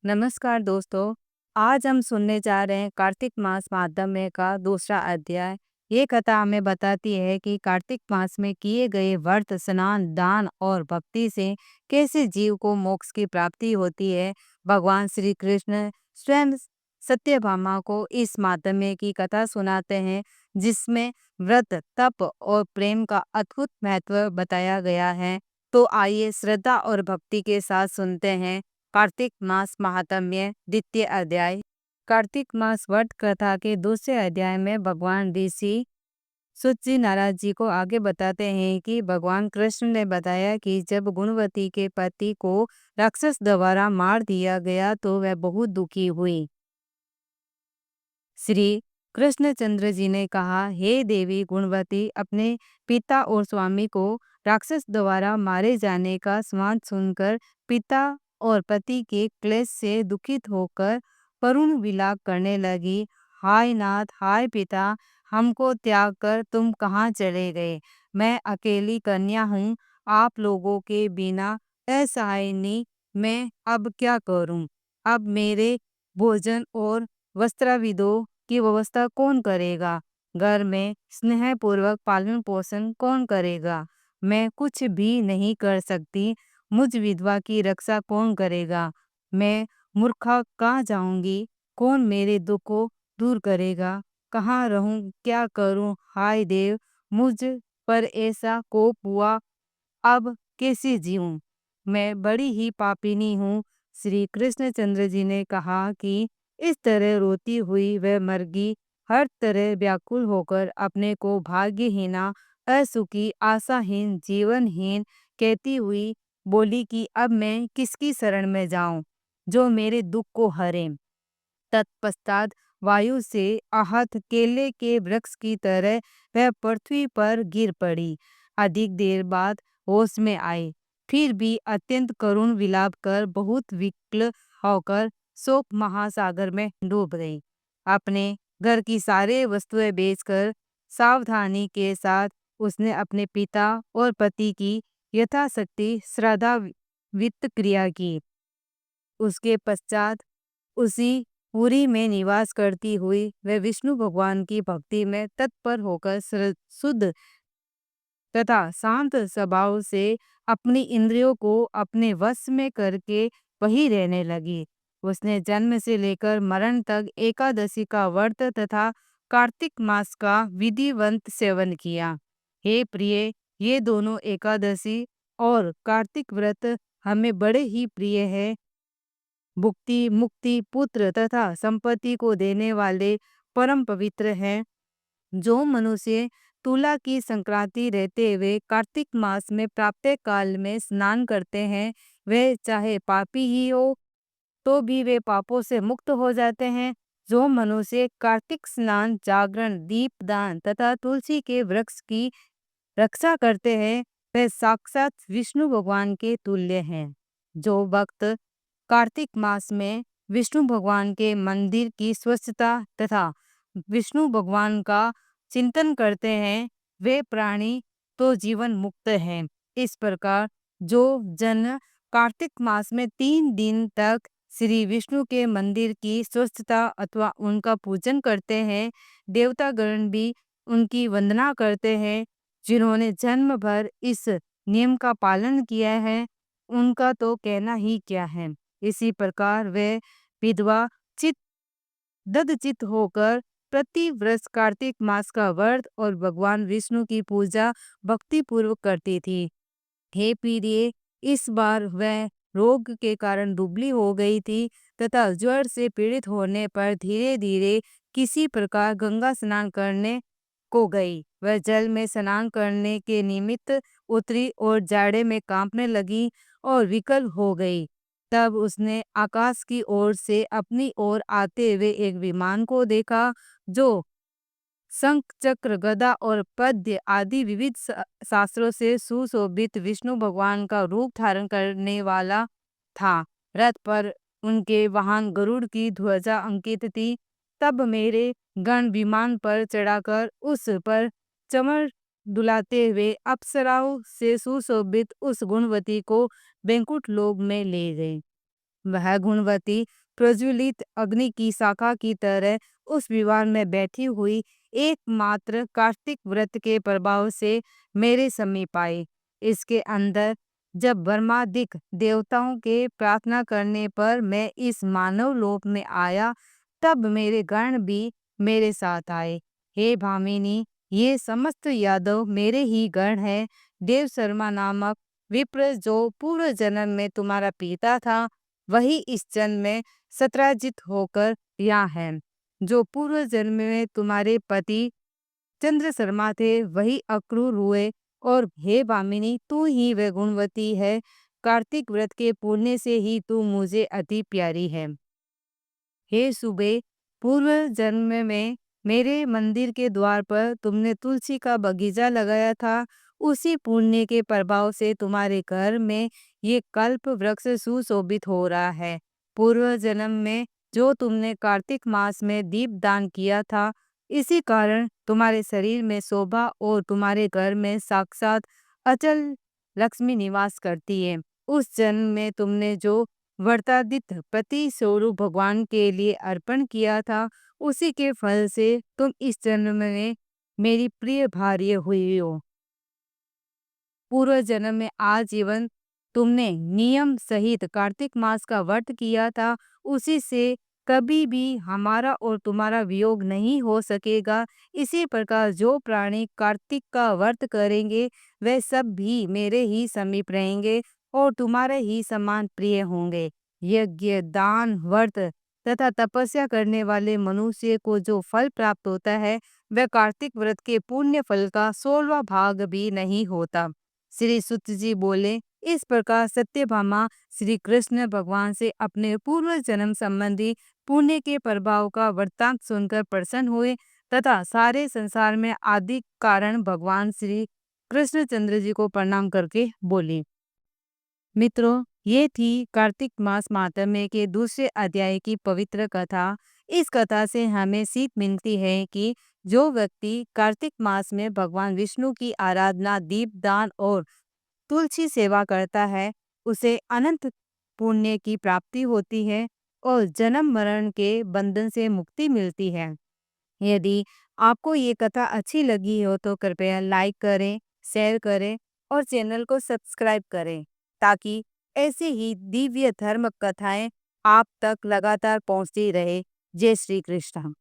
नमस्कार दोस्तों। आज हम सुनने जा रहे हैं कार्तिक मास महात्म्य का दूसरा अध्याय। ये कथा हमें बताती है कि कार्तिक मास में किए गए व्रत, स्नान, दान और भक्ति से कैसे जीव को मोक्ष की प्राप्ति होती है। भगवान श्री कृष्ण स्वयं सत्यभामा को इस महात्म्य की कथा सुनाते हैं, जिसमें व्रत, तप और प्रेम का अद्भुत महत्व बताया गया है। तो आइए श्रद्धा और भक्ति के साथ सुनते हैं कार्तिक मास महात्म्य द्वितीय अध्याय। कार्तिक मास व्रत कथा के दूसरे अध्याय में भगवान ऋषि सुत जी नारद जी को आगे बताते हैं कि भगवान कृष्ण ने बताया कि जब गुणवती के पति को राक्षस द्वारा मार दिया गया तो वह बहुत दुखी हुई। श्री कृष्णचंद्र जी ने कहा, हे देवी गुणवती, अपने पिता और स्वामी को राक्षस द्वारा मारे जाने का संवाद सुनकर पिता और पति के क्लेश से दुखित होकर करुण विलाप करने लगी। हाय नाथ, हाय पिता, हमको त्याग कर तुम कहाँ चले गए? मैं अकेली कन्या हूँ, आप लोगों के बिना असहायिनी मैं अब क्या करूँ? अब मेरे भोजन और वस्त्राविदों की व्यवस्था कौन करेगा? घर में स्नेहपूर्वक पालन पोषण कौन करेगा? मैं कुछ भी नहीं कर सकती। मुझ विधवा की रक्षा कौन करेगा? मैं मूर्खा कहाँ जाऊंगी? कौन मेरे दुख को दूर करेगा? कहाँ रहूं? क्या करूं? हाय देव, मुझ पर ऐसा कोप हुआ, अब कैसे जीऊं? मैं बड़ी ही पापिनी हूँ। श्री कृष्णचंद्र जी ने कहा कि इस तरह रोती हुई वह मर्गी हर तरह व्याकुल होकर अपने को भाग्यहीना, असुखी, आशाहीन, जीवनहीन कहती हुई बोली कि अब मैं किसकी शरण में जाऊं जो मेरे दुख को हरे। तत्पश्चात वायु से आहत केले के वृक्ष की तरह वह पृथ्वी पर गिर पड़ी। अधिक देर बाद होश में आई, फिर भी अत्यंत करुण विलाप कर बहुत विकल होकर शोक महासागर में डूब गई। अपने घर की सारे वस्तुएं बेचकर सावधानी के साथ उसने अपने पिता और पति की यथाशक्ति श्रद्धा वित्त क्रिया की। उसके पश्चात उसी पुरी में निवास करती हुई वह विष्णु भगवान की भक्ति में तत्पर होकर शुद्ध तथा शांत स्वभाव से अपनी इंद्रियों को अपने वश में करके वही रहने लगी। उसने जन्म से लेकर मरण तक एकादशी का व्रत तथा कार्तिक मास का विधिवंत सेवन किया। हे प्रिय, ये दोनों एकादशी और कार्तिक व्रत हमें बड़े ही प्रिय है। भुक्ति, मुक्ति, पुत्र तथा संपत्ति को देने वाले परम पवित्र हैं। जो मनुष्य तुला की संक्रांति रहते हुए कार्तिक मास में प्रातः काल में स्नान करते हैं, वे चाहे पापी ही हो तो भी वे पापों से मुक्त हो जाते हैं। जो मनुष्य कार्तिक स्नान, जागरण, दीपदान तथा तुलसी के वृक्ष की रक्षा करते हैं, वे साक्षात विष्णु भगवान के तुल्य हैं। जो भक्त कार्तिक मास में विष्णु भगवान के मंदिर की स्वच्छता तथा विष्णु भगवान का चिंतन करते हैं, वे प्राणी तो जीवन मुक्त हैं। इस प्रकार जो जन कार्तिक मास में 3 दिन तक श्री विष्णु के मंदिर की स्वच्छता अथवा उनका पूजन करते हैं, देवतागण भी उनकी वंदना करते हैं। जिन्होंने जन्म भर इस नियम का पालन किया है, उनका तो कहना ही क्या है। इसी प्रकार वे विधवा चित ददचित होकर प्रति वर्ष कार्तिक मास का व्रत और भगवान विष्णु की पूजा भक्ति पूर्वक करती थी। हे प्रिय, इस बार वह रोग के कारण दुबली हो गई थी तथा ज्वर से पीड़ित होने पर धीरे धीरे किसी प्रकार गंगा स्नान करने को गई। वह जल में स्नान करने के निमित्त उतरी और जाड़े में कांपने लगी और विकल हो गई। तब उसने आकाश की ओर से अपनी ओर आते हुए एक विमान को देखा, जो शंख, चक्र, गदा और पद्य आदि विविध शास्त्रों से सुशोभित विष्णु भगवान का रूप धारण करने वाला था। रथ पर उनके वाहन गरुड़ की ध्वजा अंकित थी। तब मेरे गण विमान पर चढ़ाकर उस पर चमर डुलाते हुए अप्सराओं से सुशोभित उस गुणवती को बैकुंठ लोक में ले गए। वह गुणवती प्रज्वलित अग्नि की शाखा की तरह उस विवाह में बैठी हुई एकमात्र कार्तिक व्रत के प्रभाव से मेरे समीप आई। इसके अंदर जब ब्रह्मादिक देवताओं के प्रार्थना करने पर मैं इस मानव लोक में आया, तब मेरे गण भी मेरे साथ आए। हे भामिनी, ये समस्त यादव मेरे ही गण हैं। देव शर्मा नामक विप्र जो पूर्व जन्म में तुम्हारा पिता था, वही इस जन्म में सत्राजित होकर यहाँ है। जो पूर्व जन्म में तुम्हारे पति चंद्र शर्मा थे, वही अक्रूर हुए। और हे भामिनी, तू ही वह गुणवती है। कार्तिक व्रत के पुण्य से ही तू मुझे अति प्यारी है। हे सुबे, पूर्व जन्म में मेरे मंदिर के द्वार पर तुमने तुलसी का बगीचा लगाया था। उसी पुण्य के प्रभाव से तुम्हारे घर में ये कल्प वृक्ष सुशोभित हो रहा है। पूर्व जन्म में जो तुमने कार्तिक मास में दीप दान किया था, इसी कारण तुम्हारे शरीर में शोभा और तुम्हारे घर में साक्षात अचल लक्ष्मी निवास करती है। उस जन्म में तुमने जो व्रतादित्य पति स्वरूप भगवान के लिए अर्पण किया था, उसी के फल से तुम इस जन्म में मेरी प्रिय भार्य हुई हो। पूर्व जन्म में आजीवन तुमने नियम सहित कार्तिक मास का व्रत किया था, उसी से कभी भी हमारा और तुम्हारा वियोग नहीं हो सकेगा। इसी प्रकार जो प्राणी कार्तिक का व्रत करेंगे, वे सब भी मेरे ही समीप रहेंगे और तुम्हारे ही समान प्रिय होंगे। यज्ञ, दान, व्रत तथा तपस्या करने वाले मनुष्य को जो फल प्राप्त होता है, वह कार्तिक व्रत के पुण्य फल का 16वां भाग भी नहीं होता। श्री सुत जी बोले, इस प्रकार सत्यभामा श्री कृष्ण भगवान से अपने पूर्व जन्म संबंधी पुण्य के प्रभाव का वृत्तांत सुनकर प्रसन्न हुए तथा सारे संसार में आदि कारण भगवान श्री कृष्णचंद्र जी को प्रणाम करके बोली। मित्रों, ये थी कार्तिक मास माहात्म्य के दूसरे अध्याय की पवित्र कथा। इस कथा से हमें सीख मिलती है कि जो व्यक्ति कार्तिक मास में भगवान विष्णु की आराधना, दीपदान और तुलसी सेवा करता है, उसे अनंत पुण्य की प्राप्ति होती है और जन्म मरण के बंधन से मुक्ति मिलती है। यदि आपको ये कथा अच्छी लगी हो तो कृपया लाइक करें, शेयर करें और चैनल को सब्सक्राइब करें, ताकि ऐसे ही दिव्य धर्म कथाएं आप तक लगातार पहुंचती रहे। जय श्री कृष्ण।